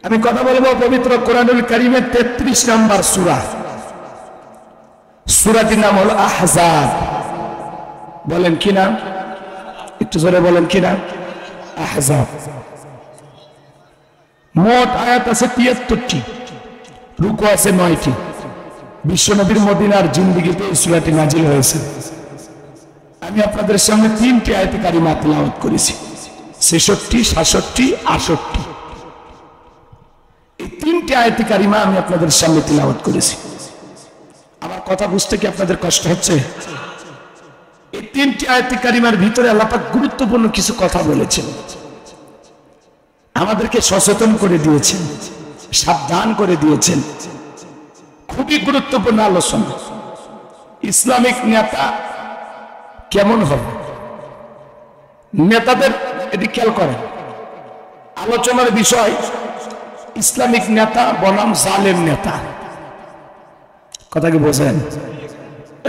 আমি কথা বলবো পবিত্র কোরআনুল কারীমের 33 নম্বর সূরা। সূরাটির নাম হলো আহজাব। বলেন কি নাম? একটু জোরে বলেন কি নাম? আহজাব। মোট আয়াত আছে 73টি, রুকু আছে 9টি। বিশ্বনবীর মদিনার জিন্দেগিতে এই সূরাটি নাজিল হয়েছে। আমি আপনাদের সামনে 3টি আয়াতে কারিমা তেলাওয়াত করেছি, 66, 67, 68। এই 3টি আয়াতে কারিমা আমি আপনাদের সামনে তেলাওয়াত করেছি। আমার কথা বুঝতে কি আপনাদের কষ্ট হচ্ছে? এই 3টি আয়াতে কারিমার ভিতরে আল্লাহ পাক গুরুত্বপূর্ণ কিছু কথা বলেছেন, আমাদেরকে সচেতন করে দিয়েছেন, সাবধান করে দিয়েছেন। খুবই গুরুত্বপূর্ণ আলোচনা। ইসলামিক নেতা কেমন হবে, নেতাদের এটি খেয়াল করেন। আলোচনার বিষয় ইসলামিক নেতা বনাম জালেম নেতা। কথা কি বোঝেন?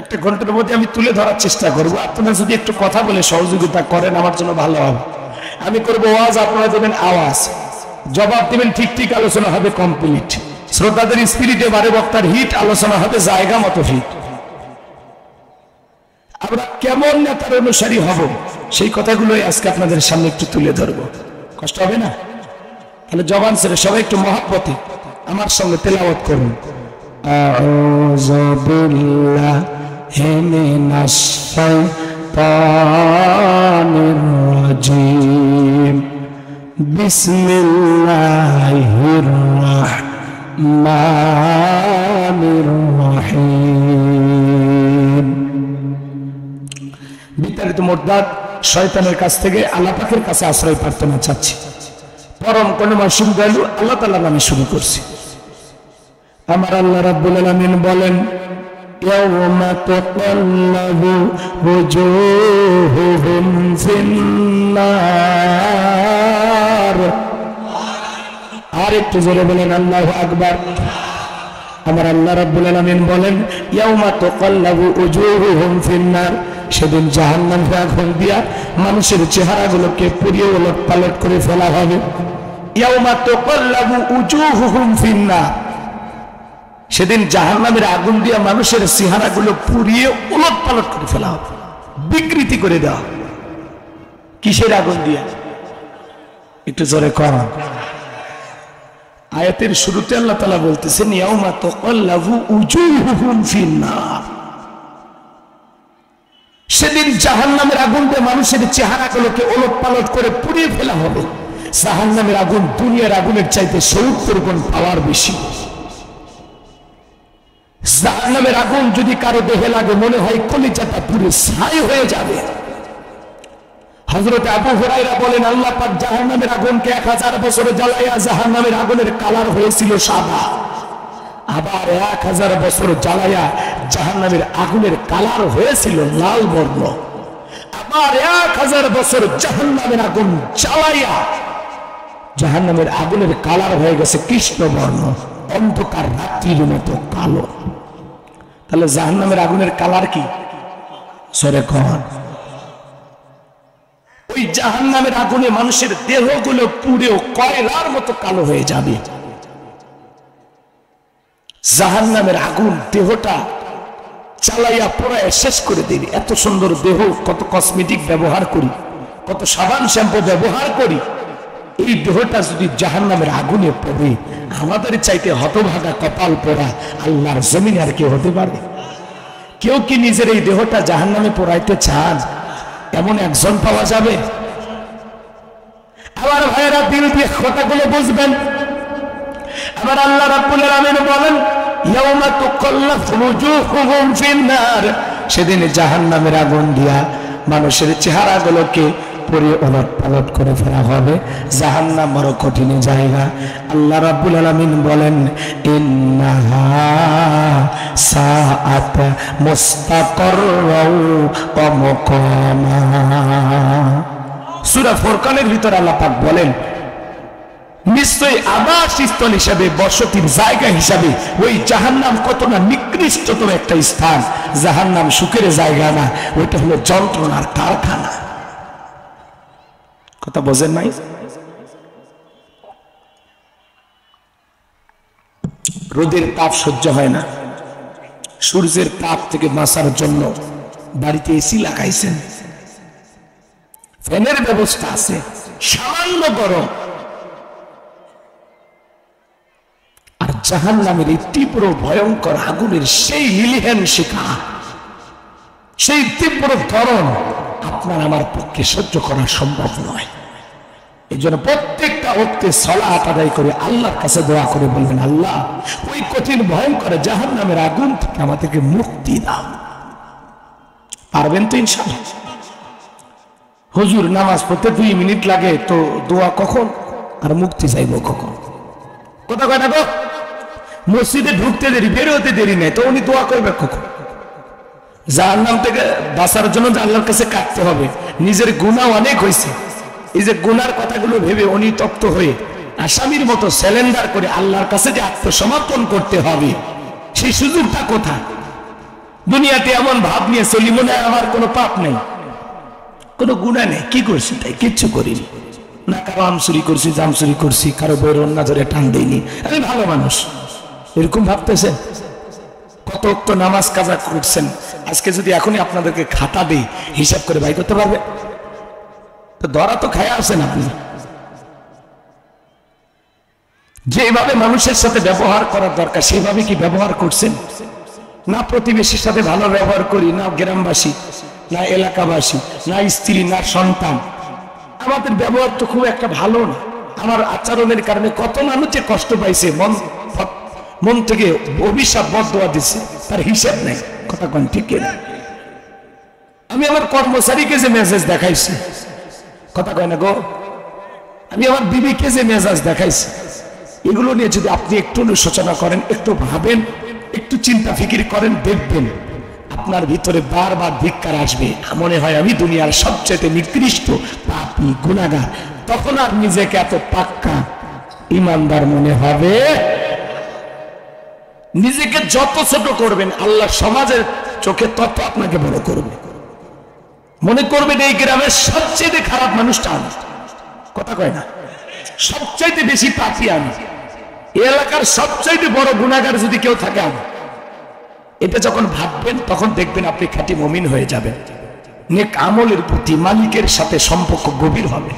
একটা ঘন্টার মধ্যে আমি তুলে ধরার চেষ্টা করবো। আপনারা যদি একটু কথা বলে সহযোগিতা করেন আমার জন্য ভালো হবে। আমি করবো ওয়াজ, আপনারা দেবেন আওয়াজ, জবাব দিবেন ঠিক ঠিক, আলোচনা হবে কমপ্লিট। শ্রোতাদের স্পিরিটে বারে বক্তার হিট, আলোচনা হবে জায়গা মতো হিট। আমরা কেমন নেতার অনুসারী হব সেই কথাগুলোই আজকে আপনাদের সামনে একটু তুলে ধরবো। কষ্ট হবে না? তাহলে জবান ছেড়ে সবাই একটু মহব্বতে আমার সঙ্গে তেলাওয়াত করুন। আউযু বিল্লাহি মিনাশ শাইতানির রাজীম। বিসমিল্লাহির রাহমানির রহিম। বিতাড়িত মুরতাদ শয়তানের কাছ থেকে আল্লাহ পাকের কাছে আশ্রয় প্রার্থনা চাচ্ছি। পরম করুণাময় দয়ালু আল্লাহ তাআলার নামে শুরু করছি। আমার আল্লাহ রাব্বুল আলামিন বলেন, ইয়াউমা তাকাল্লাবু ওয়াজুহুহুম ফিন্নার। আর একটু জোরে বলেন আল্লাহু আকবার। আমার আল্লাহ রাব্বুল আলামিন বলেন, ইয়াউমা তাকাল্লাবু ওয়াজুহুহুম ফিন্নার। সেদিন জাহান্নামের আগুন দিয়া মানুষের চেহারাগুলোকে পুড়িয়ে ওলটপালট করে ফেলা হবে। ইয়াউমা তাকাল্লাবু ওয়াজুহুহুম ফিন্নার। সেদিন জাহান্নামের আগুন দিয়া মানুষের চেহারাগুলো পুড়িয়ে ওলটপালট করে ফেলা হবে, বিকৃতি করে দেওয়া। কিসের আগুন দিয়া? একটু জোরে কর। আয়াতের শুরুতে আল্লাহ তাআলা বলতেছেন, ইয়াউমা তাকাল্লাবু ওয়াজুহুহুম ফিন্নার। সেদিন জাহান্নামের আগুন দিয়ে মানুষের চেহারাগুলোকে ওলটপালট করে পুড়িয়ে ফেলা হবে। জাহান্নামের আগুন দুনিয়ার আগুনের চাইতে 70 গুণ পাওয়ার বেশি। জাহান্নামের আগুন যদি কারো দেহে লাগে মনে হয় কলিজাটা পুরো ছাই হয়ে যাবে। হযরত আবু হুরায়রা বলেন, আল্লাহ পাক জাহান্নামের আগুনকে 1000 বছর জ্বালায়া জাহান্নামের আগুনের কালার হয়েছিল সাদা। আবার 1000 বছর জ্বালায়া জাহান্নামের আগুনের কালার হয়েছিল লাল বর্ণ। আবার 1000 বছর জাহান্নামের আগুন জ্বালায়া জাহান্নামের আগুনের কালার হয়ে গেছে কৃষ্ণ বর্ণ, অন্ধকার রাত্রির মতো কালো। তাহলে জাহান্নামের আগুনের কালার কি? সরে কন। ওই জাহান্নামের আগুনে মানুষের দেহগুলো পুড়েও কয়লার মতো কালো হয়ে যাবে। জাহান্নামের আগুন দেহটা চালাইয়া পোড়ায় শেষ করে দিবে। এত সুন্দর দেহ, কত কসমেটিক ব্যবহার করি, কত সাবান শ্যাম্পু ব্যবহার করি, এই দেহটা যদি জাহান্নামের আগুনে পড়ে, আমাদের চাইতে হতভাগা কপাল পোড়া আল্লাহর জমিনে আর কেউ হতে পারে? কেউ কি নিজের এই দেহটা জাহান্নামে পোড়াইতে চান? এমন একজন পাওয়া যাবে? আবার ভাইয়েরা দিল দিয়ে কথাগুলো বুঝবেন। আবার আল্লাহ রাব্বুল আলামিন বলেন, ইয়াউমা তুকাল্লাফু ওয়াজুহুহুম ফিন্নার। সেদিন জাহান্নামের আগুন দিয়া মানুষের চেহারাগুলোকে পুড়িয়ে ওলটপালট করে ফেলা হবে। জাহান্নাম বড় কঠিন জায়গা। আল্লাহ রাব্বুল আলামিন বলেন, ইন্নাহা সাআত মুস্তাকাররাও ওয়া মুকামা। সূরা ফুরকানের ভিতরে আল্লাহ পাক বলেন, নিশ্চয়ই আবাসস্থল হিসাবে, বসতির জায়গা হিসাবে ওই জাহান্নাম কত না নিকৃষ্টতম একটা স্থান। জাহান্নাম সুখের জায়গা না, ওইটা হলো যন্ত্রণার কারখানা। কথা বোঝেন নাই? রোদের তাপ সহ্য হয় না, সূর্যের তাপ থেকে বাঁচার জন্য বাড়িতে এসি লাগাইছেন, ফ্যানের ব্যবস্থা আছে, সামান্য গরম। আর জাহান্নামের এই তীব্র ভয়ঙ্কর আগুনের সেই লিলিহান শিখা, সেই তীব্র গরম আপনার আমার পক্ষে সহ্য করা সম্ভব নয়। এই জন্য প্রত্যেকটা ওয়াক্তে সালাত আদায় করে আল্লাহর কাছে দোয়া করে বলবেন, আল্লাহ ওই কঠিন ভয়ঙ্কর জাহান্নামের আগুন থেকে আমাদেরকে মুক্তি দাও। পারবেন তো ইনশাআল্লাহ? হুজুর নামাজ পড়তে 2 মিনিট লাগে, তো দোয়া কখন আর মুক্তি চাইবো কখন? কথা কয় না গো? মসজিদে ঢুকতে দেরি, বেরোতে দেরি নেই, তো উনি দোয়া করবে কখন? জাহান্নাম থেকে বাঁচার জন্য আল্লাহর কাছে কাটতে হবে। নিজের গুনাহ অনেক হয়েছে, এই যে গুনার কথাগুলো ভেবে উনি তপ্ত হয়ে আসামির মতো স্যালেন্ডার করে আল্লাহর কাছে যে আত্মসমর্পণ করতে হবে, সেই সুযোগটা কোথায়? দুনিয়াতে এমন ভাব নিয়ে চলি মনে হয় আমার কোনো পাপ নেই, কোনো গুনাহ নেই, কি করছি তাই কিচ্ছু করিনি, না কারো আম চুরি করছি, জাম চুরি করছি, কারো বইয়ের অন্য ধরে টান দেয়নি, আমি ভালো মানুষ, এরকম ভাবতেছেন? কত ওয়াক্ত নামাজ কাজা করছেন, আজকে যদি এখনই আপনাদেরকে খাতা দেই হিসাব করে বাই করতে পারবে? তো ধরা তো খায়া আছেন আপনি। যেভাবে মানুষের সাথে ব্যবহার করার দরকার সেভাবে কি ব্যবহার করছেন? না প্রতিবেশীর সাথে ভালো ব্যবহার করি, না গ্রামবাসী, না এলাকাবাসী, না স্ত্রী, না সন্তান। আমাদের ব্যবহার তো খুব একটা ভালো না। আমার আচরণের কারণে কত মানুষে কষ্ট পাইছে, মন থেকে অভিশাপ বদদোয়া দিচ্ছে, তার হিসাব নেই। কথা কোন ঠিক না? আমি আমার কর্মচারীকে যে মেসেজ দেখাইছি, কথা কয় না গো, আমি আমার বিবিকে যে মেজাজ দেখাইছি, এগুলো নিয়ে যদি আপনি একটু অনুশোচনা করেন, একটু ভাবেন, একটু চিন্তা ফিকির করেন, দেখবেন আপনার ভিতরে বারবার ধিক্কার আসবে, মনে হয় আমি দুনিয়ার সবচেয়ে নিকৃষ্ট পাপী গুনাহগার। তখন আর নিজেকে এত পাক্কা ইমানদার মনে হবে। নিজেকে যত ছোট করবেন আল্লাহ সমাজের চোখে তত আপনাকে বড় করবে। মনে করবেন এই গ্রামের সবচেয়ে খারাপ মানুষটা আমি, কথা কয় না, সবচাইতে বেশি পাপী আমি, এলাকার সবচাইতে বড় গুনাহগার যদি কেউ থাকে আমি। এটা যখন ভাববেন তখন দেখবেন আপনি খাঁটি মুমিন হয়ে যাবেন। নেক আমলের প্রতি মালিকের সাথে সম্পর্ক গভীর হবে।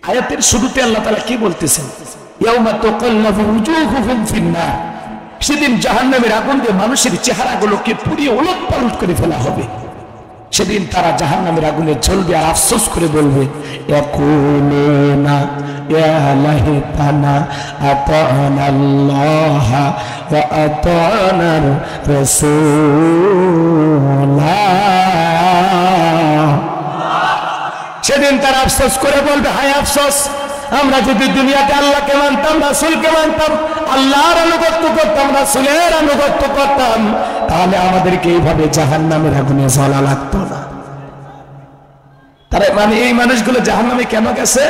আয়াতের শুরুতে আল্লাহ তাআলা কি বলতেছেন? ইয়াউমা তাকাল্লাবু উজুহুহুম ফিন-নার, সেদিন জাহান্নামের আগুন দিয়ে মানুষের চেহারাগুলোকে পুড়িয়ে ওলটপালট করে ফেলা হবে। সেদিন তারা জাহান্নামের আগুনে জ্বলবে আর আফসোস করে বলবে, ইয়াকুলুনা ইয়া লাইতানা আতা'না আল্লাহ ওয়া আতা'নার রাসূলা। সেদিন তারা আফসোস করে বলবে, হায় আফসোস, আমরা যদি দুনিয়াতে আল্লাহকে মানতাম, রাসূলকে মানতাম, আল্লাহর আনুগত্য করতাম, রাসূলের আনুগত্য করতাম, তাহলে আমাদেরকে এইভাবে জাহান্নামের আগুনে জ্বলা লাগতো না। তারা মানে এই মানুষগুলো জাহান্নামে কেন গেছে?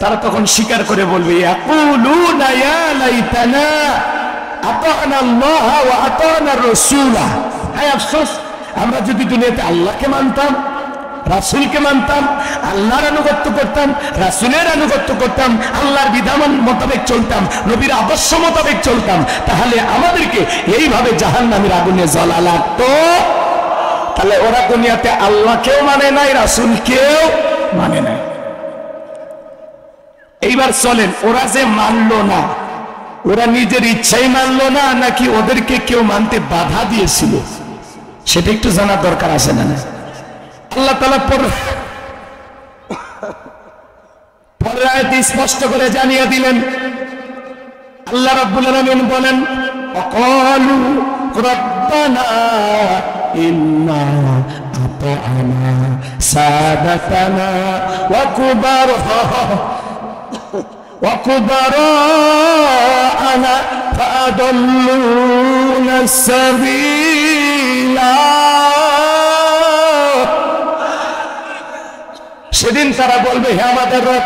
তারা তখন স্বীকার করে বলবে, ইয়াকুলুনা ইয়া লাইতানা আতা'না আল্লাহ ওয়া আতা'না রাসূলা। হায় আফসোস, আমরা যদি দুনিয়াতে আল্লাহকে মানতাম, রাসূলকে মানতাম, আল্লাহর আনুগত্য করতাম, রাসূলের আনুগত্য করতাম, আল্লাহর বিধান মোতাবেক চলতাম, নবীর আদর্শ মোতাবেক চলতাম, তাহলে আমাদেরকে এইভাবে জাহান্নামের আগুনে জ্বলা লাগতো। তাহলে ওরা দুনিয়াতে আল্লাহকেও মানে নাই, রাসূলকেও মানে নাই। এইবার চলেন, ওরা যে মানলো না, ওরা নিজের ইচ্ছাই মানলো না, নাকি ওদেরকে কেউ মানতে বাধা দিয়েছিল, সেটা একটু জানার দরকার আছে না? আল্লাহ তাআলা পরের আয়াতে স্পষ্ট করে জানিয়ে দিলেন। আল্লাহ রাব্বুল আলামিন বলেন, ওয়াকালু রাব্বানা ইন্না আতা'না সাদাতানা ওয়া কুবারা'না ফাআদাল্লুনা সাবিলা। সেদিন তারা বলবে, হে আমাদের রব,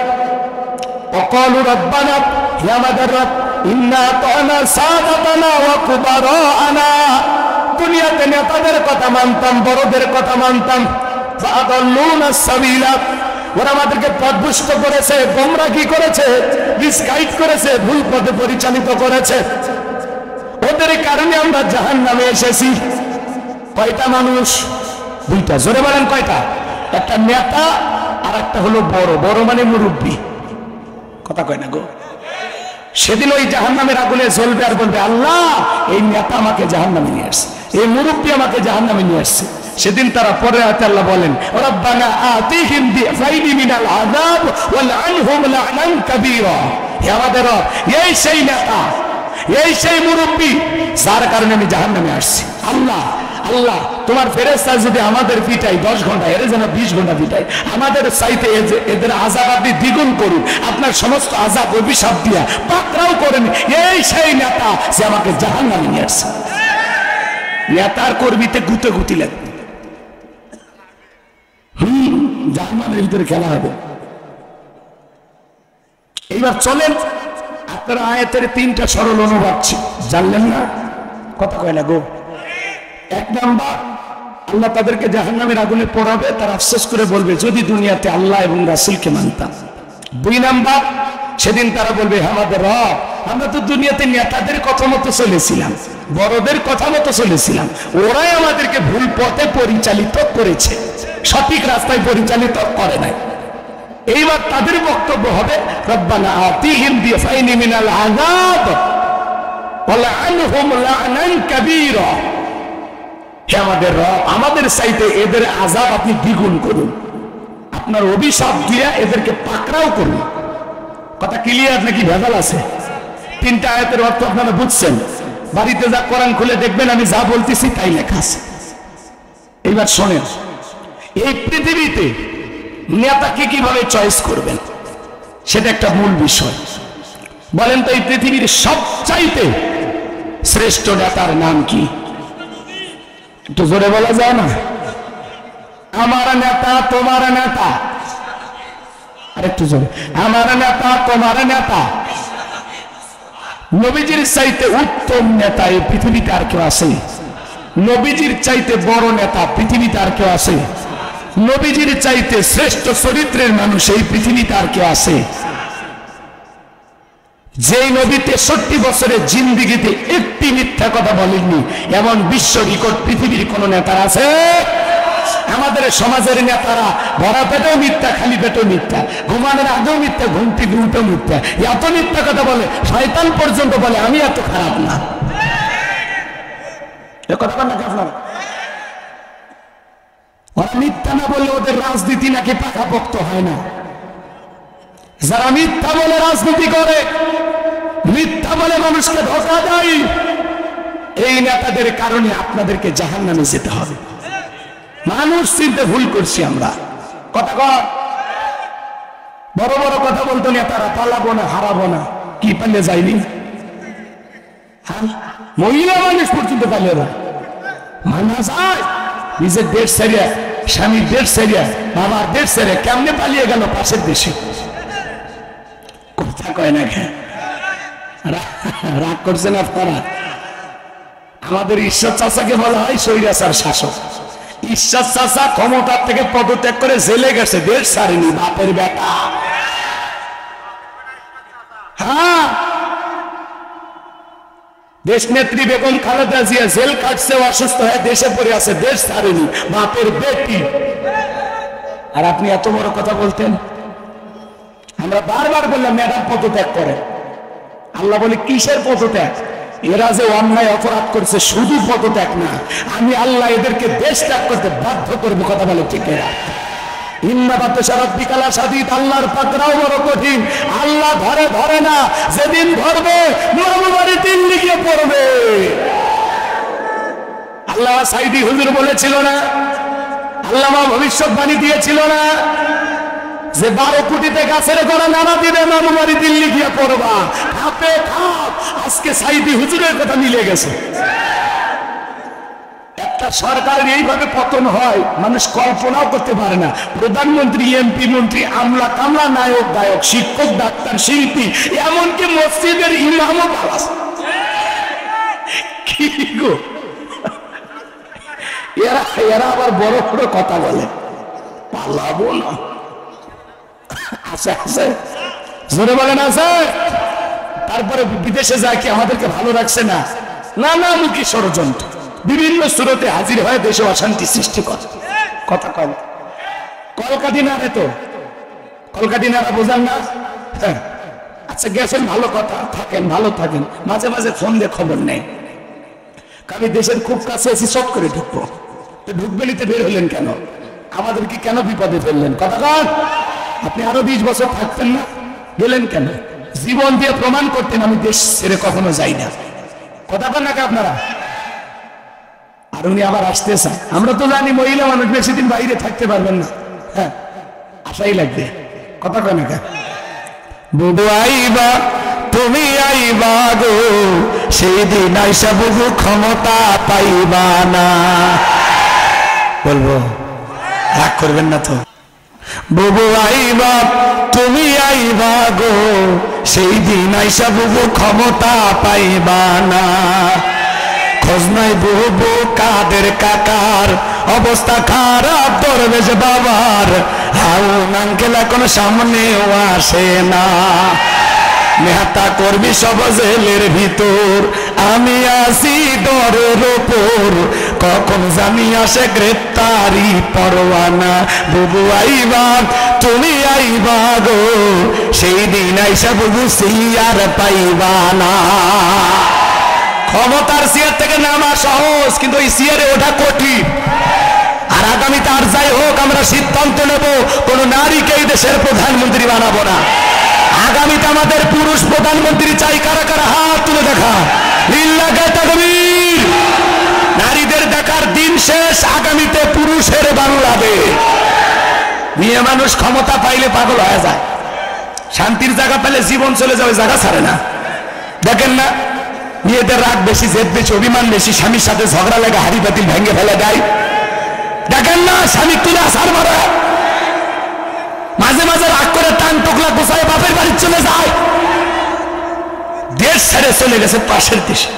ওয়াকালু রাব্বানা, হে আমাদের রব, ইন্না আতা'না সাদাতানা ওয়া কুবারা'না, দুনিয়াতে নেতাদের কথা মানতাম, বড়দের কথা মানতাম, ফাআদাল্লুনা সাবিলা, ওরা আমাদেরকে পথভ্রষ্ট করেছে, গোমরাহি করেছে, মিসগাইড করেছে, ভুল পথে পরিচালিত করেছে। ওদের কারণে আমরা জাহান্নামে এসেছি। কয়টা মানুষ? দুইটা। জোরে বলেন কয়টা? একটা নেতা আর একটা হলো বড়। বড় মানে মুরব্বী। কথা কয় না গো? সেদিন ওই জাহান্নামের আগুনে জ্বলবে আর বলবে, আল্লাহ এই নেতা আমাকে জাহান্নামে নিয়ে আসছে, এই মুরব্বী আমাকে জাহান্নামে নিয়ে আসছে। সেদিন তারা পরে আয়াতে আল্লাহ বলেন, রব্বানা আতিহিম বিআফাইনি মিনাল আযাব ওয়ালআনহুম লা'নান কাবীরা। হে আমাদের রব, এই সেই নেতা, এই সেই মুরব্বী যার কারণে আমি জাহান্নামে আসছি। আল্লাহ আল্লাহ তোমার ফেরেশতা যদি আমাদের পিটাই 10 ঘন্টা, এর যেন 20 ঘন্টা পিটাই, আমাদের চাইতে এদের আযাব আপনি দ্বিগুণ করুন, আপনার সমস্ত আযাব অভিশাপ দিয়া পাকড়াও করেন এই সেই নেতা যে আমাকে জাহান্নামে নিয়ে আসছে। নেতার কর্মীতে গুতে গুতি লাগবে। জাহান্নামের ভিতরে খেলা হবে। এইবার চলেন, আপনারা আয়াতের 3টা সরল অনুবাদ জানলেন না? কথা কয় না গো? 1 নাম্বার, আল্লাহ তাদেরকে জাহান্নামের আগুনে পোড়াবে, তারা আফসোস করে বলবে যদি দুনিয়াতে আল্লাহ এবং রাসূলকে মানতাম। 2 নাম্বার, সেদিন তারা বলবে আমাদের রব, আমরা তো দুনিয়াতে নেতাদের কথা মতো চলেছিলাম, বড়দের কথা মতো চলেছিলাম, ওরাই আমাদেরকে ভুল পথে পরিচালিত করেছে, সঠিক রাস্তায় পরিচালিত করে নাই। এইবার তাদের বক্তব্য হবে, রব্বানা আতিহিম বিআফাইনি মিনাল আযাব ওয়ালআনহুম লা'নান কাবীরা। হে আমাদের রব, আমাদের চাইতে এদের আযাব আপনি দ্বিগুণ করুন, আপনার অভিশাপ দিয়ে এদেরকে পাকড়াও করুন। কথা ক্লিয়ার নাকি ভেজাল আছে? 3টা আয়াতের অর্থ আপনারা বুঝছেন? বাড়িতে যা কোরআন খুলে দেখবেন, আমি যা বলতেছি তাই লেখা আছে। এইবার শোনেন, এই পৃথিবীতে নেতাকে কিভাবে চয়েস করবেন সেটা একটা মূল বিষয়। বলেন তো, এই পৃথিবীর সবচাইতে শ্রেষ্ঠ নেতার নাম কি? একটু জোরে বলা যায় না? আমার নেতা, তোমার নেতা। আরেকটু জোরে, আমার নেতা, তোমার নেতা। নবীজির চাইতে উত্তম নেতা এই পৃথিবীতে আর কেউ আছে? নবীজির চাইতে বড় নেতা পৃথিবীতে আর কেউ আছে? নবীজির চাইতে শ্রেষ্ঠ চরিত্রের মানুষ এই পৃথিবীতে আর কেউ আছে? যেই নবী 63 বছরের জিন্দেগিতে একটি মিথ্যা কথা বলেননি, এমন বিশ্ব রেকর্ড পৃথিবীর কোন নেতার আছে? আমাদের সমাজের নেতারা ভরা পেটেও মিথ্যা, খালি পেটেও মিথ্যা, ঘুমানোর আগেও মিথ্যা, ঘুম থেকে উঠেও মিথ্যা, এত মিথ্যা কথা বলে শয়তান পর্যন্ত বলে আমি এত খারাপ না। এ কথা নাকি আপনারা? ওরা মিথ্যা না বললে ওদের রাজনীতি নাকি পাকাপোক্ত হয় না। যারা মিথ্যা বলে রাজনীতি করে, মিথ্যা বলে মানুষকে ধোঁকা দেয়, এই নেতাদের কারণে আপনাদেরকে জাহান্নামে যেতে হবে। মানুষ চিনতে ভুল করছি আমরা। কথা কর, বড় বড় কথা বলতো নেতারা, পালাবো না, হারাবো না, কি পালিয়ে যায়নি? মহিলা মানুষ পর্যন্ত পালিয়ে যায়, মানা যায়। নিজের দেশ ছেড়ে, স্বামীর দেশ ছেড়ে, বাবার দেশ ছেড়ে কেমনে পালিয়ে গেল পাশের দেশে? কথা কয় না? রাগ করছেন আপনারা? আমাদের ঈশ্বর চাচাকে বলা হয় স্বৈরাচার শাসক। ঈশ্বর চাচা ক্ষমতার থেকে পদত্যাগ করে জেলে গেছে, দেশ ছাড়েনি, বাপের বেটা। হ্যাঁ, দেশ নেত্রী বেগম খালেদা জিয়া জেল কাটছে, অসুস্থ হয়ে দেশে পড়ে আছে, দেশ ছাড়েনি, বাপের বেটি। আর আপনি এত বড় কথা বলতেন? আমরা বারবার বললাম ম্যাডাম পদত্যাগ করে। আল্লাহ বলে কিসের পদত্যাগ? এরা যে অন্যায় অপরাধ করছে, শুধু পদত্যাগ না, আমি আল্লাহ এদেরকে দেশ ত্যাগ করতে বাধ্য করবো। কথা বলে ঠিক না? আল্লাহর পাকড়াও বড় কঠিন, আল্লাহ ধরে ধরে না, যেদিন ধরবে নববাড়ি দিল্লি গিয়ে পড়বে। আল্লাহ সাইদি হুজুর বলেছিল না, আল্লামা ভবিষ্যৎবাণী দিয়েছিল না যে 12 কোটিতে গাছের গোড়া নাড়া দিবে, নববাড়ি দিল্লি গিয়ে পড়বা। খাপে খাপ আজকে সাইদি হুজুরের কথা মিলে গেছে। একটা সরকারের এইভাবে পতন হয় মানুষ কল্পনাও করতে পারে না। প্রধানমন্ত্রী, এমপি, মন্ত্রী, আমলা কামলা, নায়ক গায়ক, শিক্ষক, ডাক্তার, শিল্পী, এমনকি মসজিদের ইমামও পালাস। কি গো, এরা আবার বড় বড় কথা বলে, পালাবো না। আছে আছে, জোরে বলেন আছে। তারপরে বিদেশে যায় কি আমাদেরকে ভালো রাখছে না? নানামুখী ষড়যন্ত্র বিভিন্ন সুরতে হাজির হয়, দেশে অশান্তি সৃষ্টি করে। কথা কয় না, কলকাতিনারে তো কলকাতিনারা বোঝান না? হ্যাঁ, আচ্ছা গেছেন, ভালো কথা, থাকেন, ভালো থাকেন, মাঝে মাঝে ফোন দিয়ে খবর নেই। আমি দেশের খুব কাছে এসে সব করে ঢুকবো, তো ঢুকবেনিতে বের হলেন কেন? আমাদেরকে কেন বিপদে ফেললেন? কথা কন। আপনি আরো 20 বছর থাকতেন না, গেলেন কেন? জীবন দিয়ে প্রমাণ করতেন আমি দেশ ছেড়ে কখনো যাই না। কথা কন নাকি আপনারা? আর উনি আবার আসতে চান। আমরা তো জানি মহিলা মানুষ বেশি দিন বাইরে থাকতে পারবেন না, হ্যাঁ, আশাই লাগবে। কথা কয় না? বুবু আইবা, তুমি আইবা গো, সেই দিন আইসা বুবু ক্ষমতা পাইবা না। বলবো, রাগ করবেন না তো? বুবু আইবা, তুমি আইবা গো, সেই দিন আইসা বুবু ক্ষমতা পাইবা না। খোঁজ নাই বুবু কাদের কাকার, অবস্থা খারাপ দরবেশ বাবার, হাউন আঙ্কেল এখন সামনেও আসে না। নেহাতা করবি সব জেলের ভিতর, আমি আসি ডরের ওপর, কখন জানি আসে গ্রেপ্তারি পরোয়ানা। বুবু আইবা, তুমি আইবা গো, সেই দিন আইসা বুবু সিয়ার পাইবা না। ক্ষমতার সিয়ার থেকে নামা সহজ, কিন্তু এই সিয়ারে ওঠা কঠিন। আর আগামীতে আর যাই হোক, আমরা সিদ্ধান্ত নেব কোন নারীকে এই দেশের প্রধানমন্ত্রী বানাবো না। আগামীতে আমাদের পুরুষ প্রধানমন্ত্রী চাই। কারা কারা হাত তুলে দেখা? লিল্লাহে তাকবীর। নারীদের দেখার দিন শেষ, আগামীতে পুরুষের বাংলাদেশ। মেয়ে মানুষ ক্ষমতা পাইলে পাগল হয়ে যায়, শান্তির জায়গা পেলে জীবন চলে যাবে, জায়গা ছাড়ে না। দেখেন না, মেয়েদের রাগ বেশি, জেদ বেশি, অভিমান বেশি, স্বামীর সাথে ঝগড়া লাগে হাড়ি বাতিল ভেঙে ফেলে দেয়। দেখেন না, স্বামী তুলে আসার মারে মাঝে মাঝে রাগ করে টান টুকলা গোছায় বাপের বাড়ি চলে যায়। দেশ ছেড়ে চলে গেছে পাশের দেশে।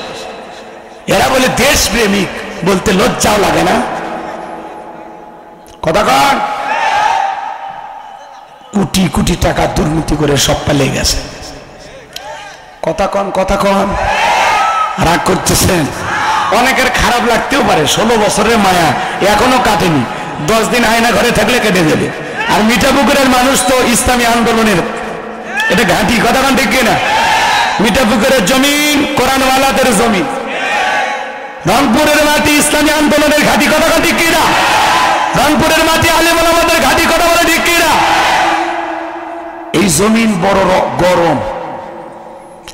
এরা বলে দেশ প্রেমিক, বলতে লজ্জাও লাগে না? কথা কন। কোটি কোটি টাকা দুর্নীতি করে সব পালিয়ে গেছে। কথা কন, কথা কন। রাগ করতেছেন? অনেকের খারাপ লাগতেও পারে, 16 বছরের মায়া এখনো কাটেনি, 10 দিন আয়না ঘরে থাকলে কেটে যাবে। আর মিঠাপুকুরের মানুষ তো ইসলামী আন্দোলনের এটা ঘাঁটি। কথা কন ঠিক কিনা? মিঠাপুকুরের জমিন কোরআনওয়ালাদের জমিন, রংপুরের মাটি ইসলামী আন্দোলনের ঘাঁটি। কথা কন ঠিক কিনা? রংপুরের মাটি আলেম ওলামাদের ঘাঁটি। কথা বলে ঠিক কিনা? এই জমিন বড় গরম,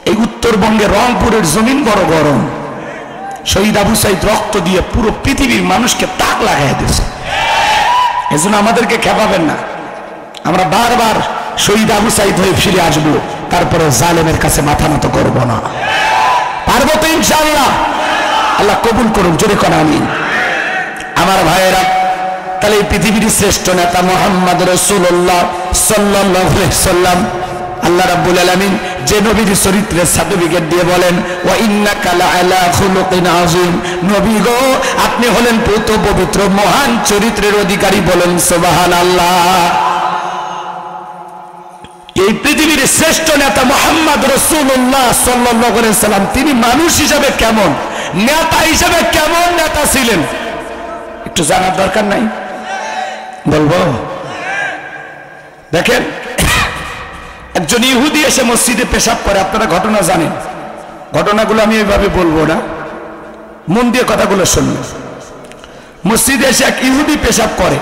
এই উত্তরবঙ্গে রংপুরের জমিন বড় গরম। শহীদ আবু সাইদ রক্ত দিয়ে পুরো পৃথিবীর মানুষকে তাক লাগাই দিয়েছে। এজন্য আমাদেরকে খেপাবেন না। আমরা বারবার শহীদ আবু সাইদ হয়ে ফিরে আসবো, তারপরে জালেমের কাছে মাথা নত করবো না। পারবো তো ইনশাআল্লাহ? আল্লাহ কবুল করুন, জোরে কোন আমিন। আমার ভাইয়েরা, তাহলে এই পৃথিবীর শ্রেষ্ঠ নেতা মুহাম্মদ রাসূলুল্লাহ সাল্লাল্লাহু আলাইহি সাল্লাম, আল্লাহ রাব্বুল আলামিন যে নবীর চরিত্রের সার্টিফিকেট দিয়ে বলেন, ওয়া ইন্নাকা লাআলা খুলুকিন আযীম, নবী গো আপনি হলেন পূত পবিত্র মহান চরিত্রের অধিকারী। বলেন সুবহানাল্লাহ। এই পৃথিবীর শ্রেষ্ঠ নেতা মুহাম্মদ রাসূলুল্লাহ সাল্লাল্লাহু আলাইহি সাল্লাম, তিনি মানুষ হিসেবে কেমন, নেতা হিসেবে কেমন নেতা ছিলেন, একটু জানার দরকার নাই? বলবো? দেখেন, একজন ইহুদি এসে মসজিদে পেশাব করে। আপনারা ঘটনা জানেন, ঘটনাগুলো আমি এইভাবে বলবো না, মন দিয়ে কথাগুলো শুনবেন। মসজিদে এসে এক ইহুদি পেশাব করে।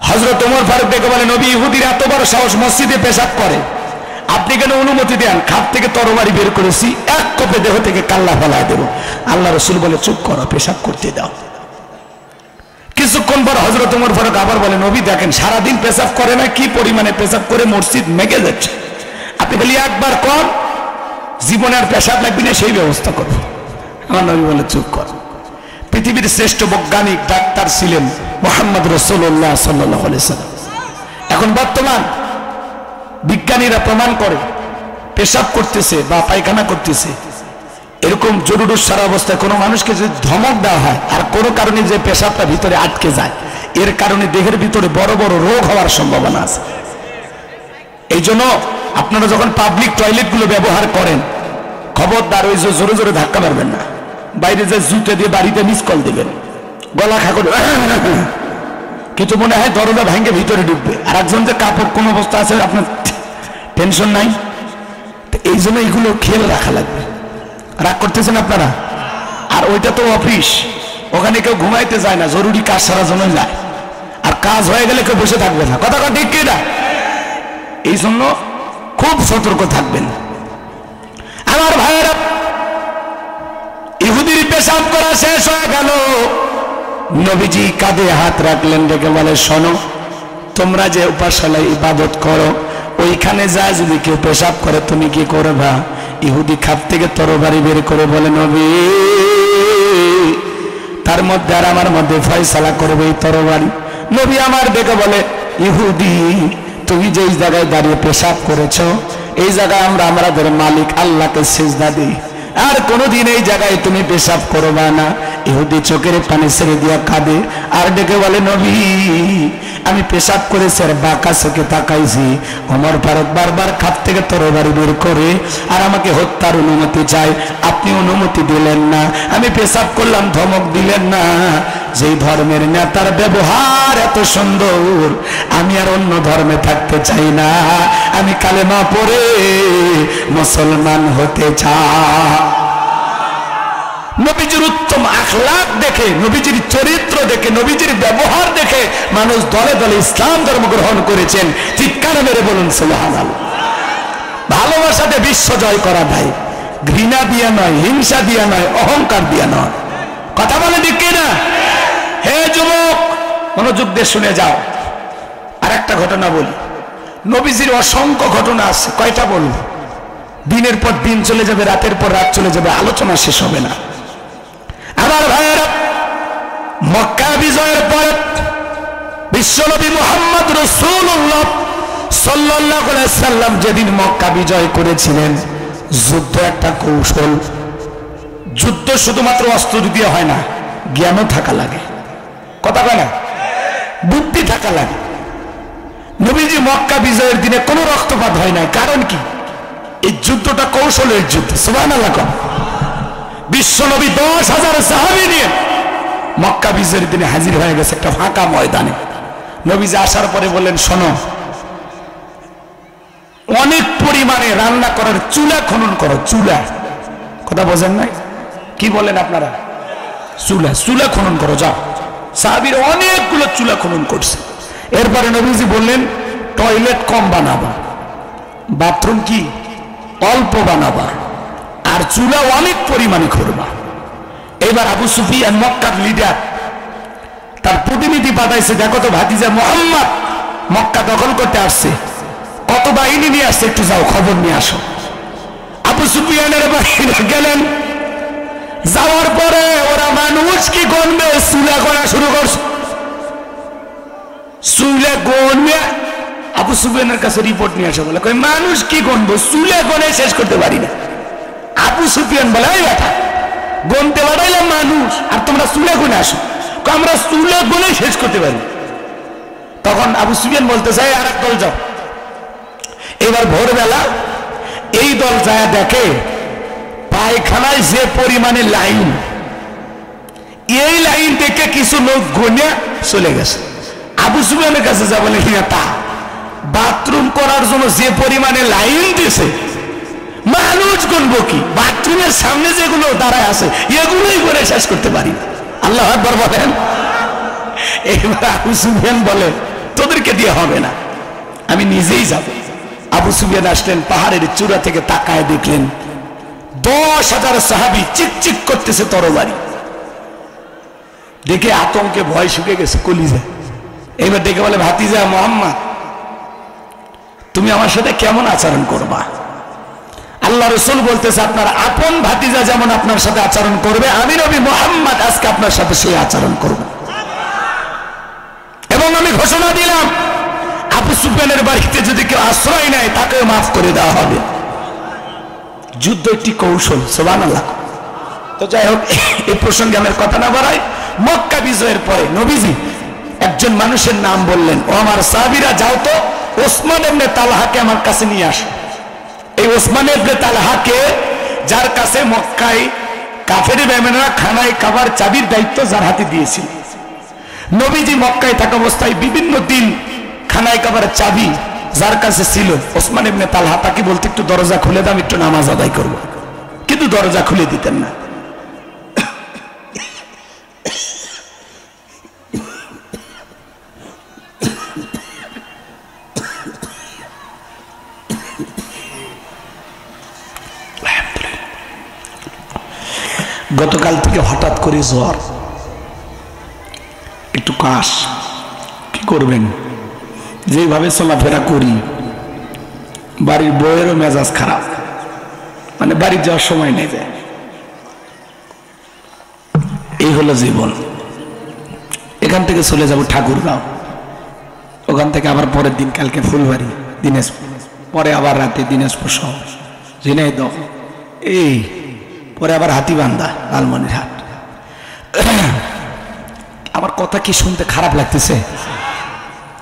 হযরত ওমর ফারুক ডেকে বলে, নবী, ইহুদির এত বড় সাহস মসজিদে পেশাব করে, আপনি কেন অনুমতি দেন? খাপ থেকে তরবারি বের করেছি, এক কোপে দেহ থেকে কাল্লা ফেলায় দেব। আল্লাহ রাসূল বলে, চুপ করো, পেশাব করতে দাও। কিছুক্ষণ পর হযরত ওমর ফারুক আবার বলে, নবী দেখেন সারাদিন পেশাব করে না, কি পরিমাণে পেশাব করে মসজিদ মেগে যাচ্ছে, আপনি বলি একবার কর, জীবনে আর পেশাব লাগবে না, সেই ব্যবস্থা করবো। আমার নবী বলে, চুপ কর। পৃথিবীর শ্রেষ্ঠ বৈজ্ঞানিক ডাক্তার ছিলেন মুহাম্মদ রাসূলুল্লাহ সাল্লাল্লাহু আলাইহি সাল্লাম। এখন বর্তমান বিজ্ঞানীরা প্রমাণ করে, পেশাব করতেছে বা পায়খানা করতেছে, এরকম জরুরি সারা অবস্থায় কোনো মানুষকে যদি ধমক দেওয়া হয় আর কোনো কারণে যে পেশাবটা ভিতরে আটকে যায়, এর কারণে দেহের ভিতরে বড় বড় রোগ হওয়ার সম্ভাবনা আছে। এই জন্য আপনারা যখন পাবলিক টয়লেটগুলো ব্যবহার করেন, খবরদার ওই যে জোরে জোরে ধাক্কা মারবেন না, বাইরে যে জুতে দিয়ে বাড়িতে মিস কল দিবেন, গলা খাকড়ে কিন্তু মনে হয় দরজা ভাঙে ভিতরে ঢুকবে, আর একজন যে কাপড় কোন অবস্থা আছে আপনার টেনশন নাই। এই জন্য এইগুলো খেয়াল রাখা লাগবে। রাগ করতেছেন আপনারা? আর ওইটা তো অফিস, ওখানে কেউ ঘুমাইতে যায় না, জরুরি কাজ সারার জন্য যায়, আর কাজ হয়ে গেলে কেউ বসে থাকবে না। কথা ঠিক কি না? এই জন্য খুব সতর্ক থাকবেন আমার ভাইয়েরা। ইহুদির পেশাব করা শেষ হয়ে গেল, নবীজি কাঁধে হাত রাখলেন, ডেকে বলে শোনো, তোমরা যে উপাসনায় ইবাদত করো ওইখানে যা যদি কেউ পেশাব করে তুমি কি করবা? ইহুদি খাপ থেকে তরবারি বের করে বলে নবী, তার মধ্যে আর আমার মধ্যে ফয়সালা করবে এই তরবারি। নবী আমার ডেকে বলে, ইহুদি তুমি যেই জায়গায় দাঁড়িয়ে পেশাব করেছো এই জায়গায় আমরা আমাদের মালিক আল্লাহকে সিজদা দিই, আর কোনোদিন এই জায়গায় তুমি পেশাব করবা না। ইহুদি চোখের পানি ছেড়ে দিয়া কাঁদে আর ডেকে বলে নবী আমি পেশাব করেছি আর বাঁকা চোখে তাকাইছি, ওমর ফারুক বারবার খাপ থেকে তরবারি বের করে আর আমাকে হত্যার অনুমতি চাই, আপনি অনুমতি দিলেন না। আমি পেশাব করলাম, ধমক দিলেন না। যেই ধর্মের নেতার ব্যবহার এত সুন্দর, আমি আর অন্য ধর্মে থাকতে চাই না, আমি কালেমা পড়ে মুসলমান হতে চাই। নবীজির উত্তম আখলাক দেখে, নবীজির চরিত্র দেখে, নবীজির ব্যবহার দেখে মানুষ দলে দলে ইসলাম ধর্ম গ্রহণ করেছেন। চিৎকার মেরে বলুন সুবহানাল্লাহ। ভালোবাসাতে বিশ্ব জয় করা যায়, ঘৃণা দিয়া নয়, হিংসা দিয়া নয়, অহংকার দিয়া নয়। কথা বলে ঠিক কিনা? হে যুবক মনোযোগ দিয়ে শুনে যাও। আর একটা ঘটনা বলি, নবীজির অসংখ্য ঘটনা আছে, কয়টা বলবো? দিনের পর দিন চলে যাবে, রাতের পর রাত চলে যাবে, আলোচনা শেষ হবে না। আমার ভাইয়েরা, মক্কা বিজয়ের পর বিশ্বনবী মুহাম্মদ রাসূলুল্লাহ সাল্লাল্লাহু আলাইহি সাল্লাম যেদিন মক্কা বিজয় করেছিলেন, যুদ্ধ একটা কৌশল। যুদ্ধ শুধুমাত্র অস্ত্র দিয়ে হয় না, জ্ঞানও থাকা লাগে। কথা বলে না, বুদ্ধি থাকা লাগে। নবীজি মক্কা বিজয়ের দিনে কোনো রক্তপাত হয় না, কারণ কি? এই যুদ্ধটা কৌশলের যুদ্ধ। সুবহানাল্লাহ। বিশ্বনবী 10,000 সাহাবী নিয়ে মক্কা বিজয়ের দিনে হাজির হয়ে গেছে একটা ফাঁকা ময়দানে। নবীজি আসার পরে বললেন, শোনো, অনেক পরিমাণে রান্না করার চুলা খনন করো। চুলা, কথা বোঝেন নাই? কি বলেন আপনারা? চুলা, চুলা খনন করো, যাও। সাহাবীরা অনেকগুলো চুলা খনন করছে। এরপরে নবীজি বললেন, টয়লেট কম বানাবা, বাথরুম কি অল্প বানাবা, আর চুলা অনেক পরিমাণে করবা। এবার আবু সুফিয়ান মক্কার লিডার, তার প্রতিনিধি পাঠাইছে, দেখো তো ভাতিজা মুহাম্মদ মক্কা দখল করতে আসছে, কত বাহিনী নিয়ে আসছে, একটু যাও খবর নিয়ে আসো। আবু সুফিয়ানের বাহিনী গেলেন, যাওয়ার পরে ওরা মানুষ কি গণবে, চুলা করা শুরু করছে। চুলা গণবে, আবু সুফিয়ানের কাছে রিপোর্ট নিয়ে আসে, বলে কই মানুষ কি গণবো, চুলা গণে শেষ করতে পারি না। আবু সুফিয়ান বলে, এই ব্যাটা, গণতে পারাইলাম মানুষ আর তোমরা চুলা গণে আসো, আমরা চুলা গণে শেষ করতে পারি। তখন আবু সুফিয়ান বলতে চাই, আর এক দল যাও। এবার ভোরবেলা এই দল যায়, দেখে পায়খানায় যে পরিমাণে লাইন, এই লাইন থেকে কিছু লোক গণে চলে গেছে। আবু সুফিয়ানের কাছে যা বলে, তা বাথরুম করার জন্য যে পরিমাণে লাইন দিয়েছে, মানুষ গুনবো কি? বাথরুমের সামনে যেগুলো দাঁড়ায় আছে এগুলোই করে শেষ করতে পারি। আল্লাহু আকবার বলেন। এবার আবু সুফিয়ান বলে, তোদেরকে দিয়ে হবে না, আমি নিজেই যাব। আবু সুফিয়ান আসলেন, পাহাড়ের চূড়া থেকে তাকায় দেখলেন 10,000 সাহাবী চিকচিক করতেছে তরবারি। দেখে আতঙ্কে ভয় শুকে গেছে কলিজা। এবার দেখে বলে, ভাতিজা মুহাম্মদ, তুমি আমার সাথে কেমন আচরণ করবা? আল্লাহ রাসূল বলতেছে, আপনার আপন ভাতিজা যেমন আপনার সাথে আচরণ করবে, আমি নবী মুহাম্মদ আজকে আপনার সাথে সেই আচরণ করব। এবং আমি ঘোষণা দিলাম, আবু সুফিয়ানের বাড়িতে যদি কেউ আশ্রয় নেয় তাকেও মাফ করে দেওয়া হবে। যুদ্ধ একটি কৌশল। সুবহানাল্লাহ। তো যাই হোক, এই প্রসঙ্গে আমার কথা না বাড়াই, মক্কা বিজয়ের পরে নবীজি একজন মানুষের নাম বললেন, ও আমার সাহাবীরা, যাও তো ওসমান ইবনে তালহাকে আমার কাছে নিয়ে আসে। এই ওসমান ইবনে তালহাকে, যার কাছে মক্কায় কাফের বেঈমানরা খানায় কাবার চাবির দায়িত্ব যার হাতে দিয়েছিল, নবীজি মক্কায় থাকা অবস্থায় বিভিন্ন দিন খানায় কাবার চাবি যার কাছে ছিল ওসমান ইবনে তালহা, তাকে বলতে একটু দরজা খুলে দাও, একটু নামাজ আদায় করব, কিন্তু দরজা খুলে দিতেন না। গতকাল থেকে হঠাৎ করে জ্বর, একটু কাশ, কি করবেন, যেভাবে চলাফেরা করি বাড়ির বউয়েরও মেজাজ খারাপ, মানে বাড়ি যাওয়ার সময় নেই যায়। এই হলো জীবন। এখান থেকে চলে যাব ঠাকুরগাঁও, ওখান থেকে আবার পরের দিন কালকে ফুলবাড়ি, দিনাজপুর, পরে আবার রাতে দিনাজপুর শহর, ঝিনাইদহ, এই পরে আবার হাতিবান্ধা, লালমনিরহাট। আমার কথা কি শুনতে খারাপ লাগতেছে?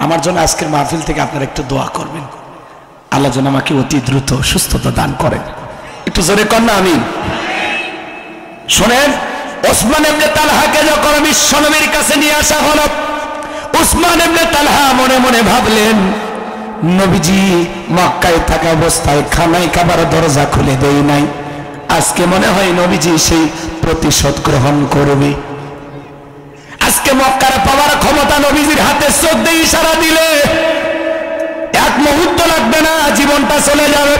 আমার জন্য আজকের মাহফিল থেকে আপনারা একটু দোয়া করবেন, আল্লাহ যেন আমাকে অতি দ্রুত সুস্থতা দান করেন। একটু জোরে কর না আমিন। শোনেন, ওসমান ইবনে তালহাকে যখন বিশ্বনবীর কাছে নিয়ে আসা হলো, ওসমান ইবনে তালহা মনে মনে ভাবলেন, নবীজি মক্কায় থাকা অবস্থায় খানায় কাবার দরজা খুলে দেই নাই, আজকে মনে হয় নবীজি সেই প্রতিশোধ গ্রহণ করবে। আজকে মক্কার পাওয়ার ক্ষমতা নবীজির হাতে, চোখ দিয়ে ইশারা দিলে এক মুহূর্ত লাগবে না, জীবনটা চলে যাবে।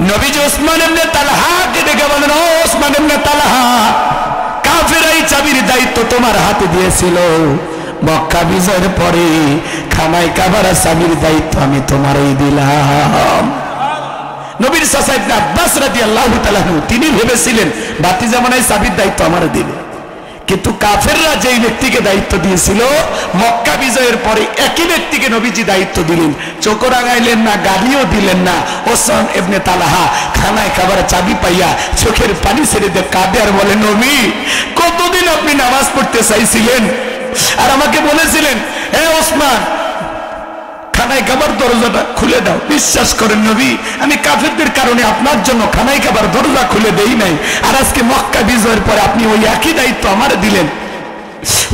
নবীজি ওসমান ইবনে তালহাকে ডেকে বলেন, ও ওসমান ইবনে তালহা, কাফের এই চাবির দায়িত্ব তোমার হাতে দিয়েছিল, মক্কা বিজয়ের পরে খানায় কাবার চাবির দায়িত্ব আমি তোমারই দিলাম। নবীর চাচা ইবনে আব্বাস রাদিয়াল্লাহু তাআলা তিনি ভেবেছিলেন বাতি জামানায় চাবির দায়িত্ব আমার দিবে, কিন্তু কাফেররা যেই ব্যক্তিকে দায়িত্ব দিয়েছিল মক্কা বিজয়ের পরে একই ব্যক্তিকে নবীজি দায়িত্ব দিলেন, চোখ রাঙাইলেন না, গালিও দিলেন না। ওসমান ইবনে তালহা খানায় কাবার চাবি পাইয়া চোখের পানি ছেড়ে দিয়ে কাঁদে আর বলে, নবী কতদিন আপনি নামাজ পড়তে চাইছিলেন আর আমাকে বলেছিলেন, হে ওসমান খানায় কাবার দরজাটা খুলে দাও। বিশ্বাস করেন নবী, আমি কাফেরদের কারণে আপনার জন্য খানায় কাবার দরজা খুলে দেই নাই, আর আজকে মক্কা বিজয়ের পরে আপনি ওই একই দায়িত্ব আমার দিলেন।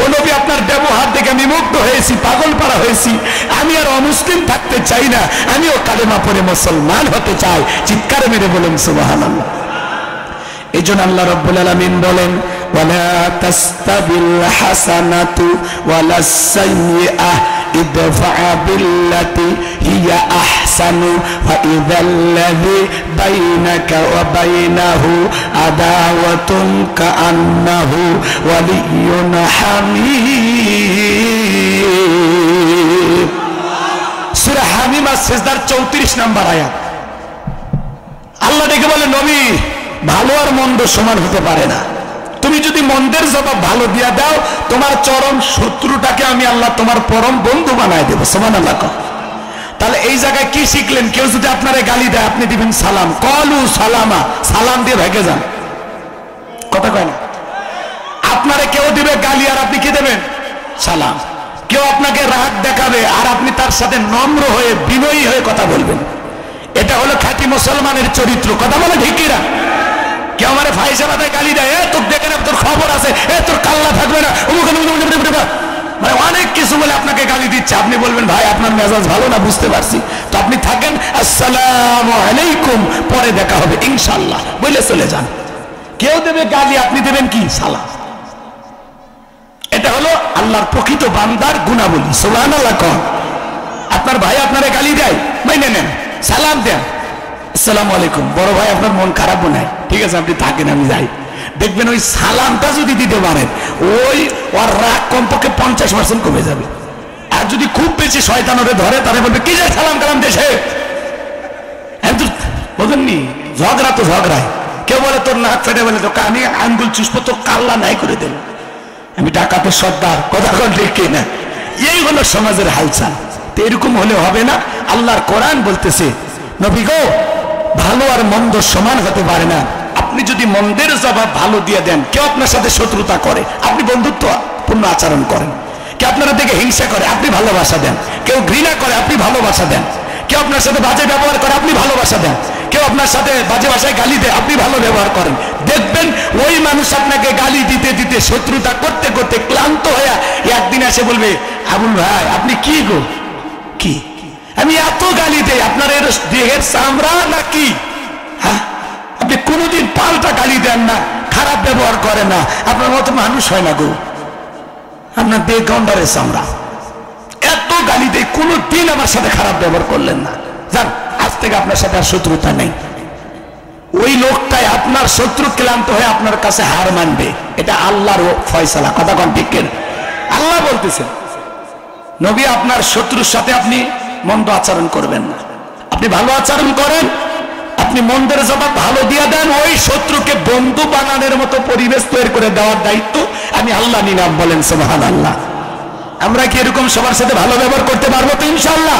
ও নবী, আপনার ব্যবহার দেখে আমি মুগ্ধ হয়েছি, পাগল পারা হয়েছি, আমি আর অমুসলিম থাকতে চাই না, আমিও কালেমা পড়ে মুসলমান হতে চাই। চিৎকার মেরে বলেন সুবহানাল্লাহ। এই জন্য আল্লাহ রাব্বুল আলামিন বলেন, ওয়ালা তাস্তাবিল হাসানাতু ওয়ালাস সাইয়্যিআহ ইদফা বিল্লাতি হিয়া আহসানু ফাইযাল্লাযী বাইনাকা ওয়া বাইনাহু আদাওয়াতুন কাআন্নাহু ওয়ালিয়্যুন হামীম। সূরা হামীম সিজদার 34 নম্বর আয়াত। আল্লাহ ডেকে বলে, নবী ভালো আর মন্দ সমান হতে পারে না, তুমি যদি মন্দের জবাব ভালো দিয়া দাও, তোমার চরম শত্রুটাকে আমি আল্লাহ তোমার পরম বন্ধু বানায় দেবো। সুবহানাল্লাহ। তাহলে এই জায়গায় কি শিখলেন? কেউ যদি আপনারে গালি দেয় আপনি দিবেন সালাম, কলু সালামা, সালাম দিয়ে ভেগে যান। কথা কয় না? আপনারে কেউ দিবে গালি আর আপনি কি দেবেন? সালাম। কেউ আপনাকে রাগ দেখাবে আর আপনি তার সাথে নম্র হয়ে বিনয়ী হয়ে কথা বলবেন। এটা হলো খাঁটি মুসলমানের চরিত্র। কথা বলে ঠিক কিনা? কেউ আমার ফাইসাবাদে গালি দেয়, তোর দেখে না, তোর খবর আছে, তোর কাল্লা থাকবে না, মানে অনেক কিছু বলে আপনাকে গালি দিচ্ছে, আপনি বলবেন ভাই আপনার মেজাজ ভালো না, বুঝতে পারছি, তো আপনি থাকেন, আসসালামু আলাইকুম, পরে দেখা হবে ইনশাআল্লাহ বলে চলে যান। কেউ দেবে গালি, আপনি দেবেন কি? সালাম। এটা হলো আল্লাহর প্রকৃত বান্দার গুণাবলী। সুবহানাল্লাহ। কোন আপনার ভাই আপনারে গালি দেয়, মাইনে নেন, সালাম দেন, আসসালামু আলাইকুম। বড় ভাই আপনার মন খারাপ নাই, ঠিক আছে আপনি থাকেন, আমি যাই। দেখবেন ওই সালামটা যদি দিতে পারেন, ওই ওর রাগ কমপক্ষে 50% কমে যাবে। আর যদি খুব বেশি শয়তান ওরে ধরে, তাহলে বলবে কি যে সালাম কালাম দেশে, বোঝেননি? ঝগড়া তো ঝগড়ায়। কেউ বলে তোর নাক ফেটে, বলে তো আমি আঙ্গুল চুষবো, তোর কাল্লা নাই করে দেব, আমি ডাকাতের সর্দার। কথা কন ঠিক কিনা? এই হলো সমাজের হালচাল। তো এরকম হলে হবে না। আল্লাহর কোরআন বলতেছে, নবী গো, ভালো আর মন্দ সমান হতে পারে না। আপনি যদি মন্দের জবাব ভালো দিয়ে দেন, কেউ আপনার সাথে শত্রুতা করে, আপনি বন্ধুত্বপূর্ণ আচরণ করেন, কেউ আপনারা দেখে হিংসা করে, আপনি ভালোবাসা দেন। কেউ ঘৃণা করে, আপনি ভালোবাসা দেন। কেউ আপনার সাথে বাজে ব্যবহার করে, আপনি ভালোবাসা দেন। কেউ আপনার সাথে বাজে ভাষায় গালি দেয়, আপনি ভালো ব্যবহার করেন। দেখবেন ওই মানুষ আপনাকে গালি দিতে দিতে, শত্রুতা করতে করতে ক্লান্ত হয়ে একদিন এসে বলবে, আবুল ভাই আপনি কি গো, কি আমি এত গালি দেই, আপনার এর দেহের চামড়া নাকি? হ্যাঁ, আপনি কোনোদিন পাল্টা গালি দেন না, খারাপ ব্যবহার করে না, আপনার মতো মানুষ হয় না গো, আপনার দেহ গন্ডারের চামড়া। এত গালি দেয়, কোনোদিন আমার সাথে খারাপ ব্যবহার করলেন না, যান আজ থেকে আপনার সাথে আর শত্রুতা নেই। ওই লোকটাই আপনার শত্রু, ক্লান্ত হয়ে আপনার কাছে হার মানবে। এটা আল্লাহর ফয়সালা, কথা কোন ঠিক কিনা? আল্লাহ বলতেছেন, নবী আপনার শত্রুর সাথে আপনি মন্দ আচরণ করবেন না, আপনি ভালো আচরণ করেন, আপনি মন্দের জবাব ভালো দিয়ে দেন। ওই শত্রুকে বন্ধু বানানোর মতো পরিবেশ তৈরি করে দেওয়ার দায়িত্ব আমি আল্লাহ নিলাম। বলেন সুবহানাল্লাহ। আমরা কি এরকম সবার সাথে ভালো ব্যবহার করতে পারবো তো? ইনশাআল্লাহ।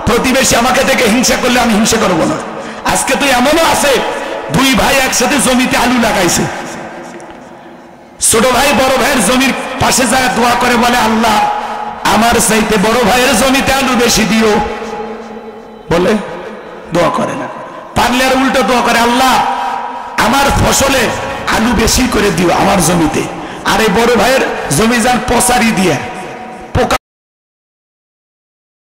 প্রতিবেশী আমাকে দেখে হিংসা করলে আমি হিংসা করবো না। আজকে তো এমনও আছে, দুই ভাই একসাথে জমিতে আলু লাগাইছে, ছোট ভাই বড় ভাইয়ের জমির পাশে যায় দোয়া করে, বলে আল্লাহ আমার চাইতে বড় ভাইয়ের জমিতে আলু বেশি দিও, বলে দোয়া করে না। পারলে আর উল্টো দোয়া করে, আল্লাহ আমার ফসলে আলু বেশি করে দিও আমার জমিতে। আর এই বড় ভাইয়ের জমি যান পচারি দিয়ে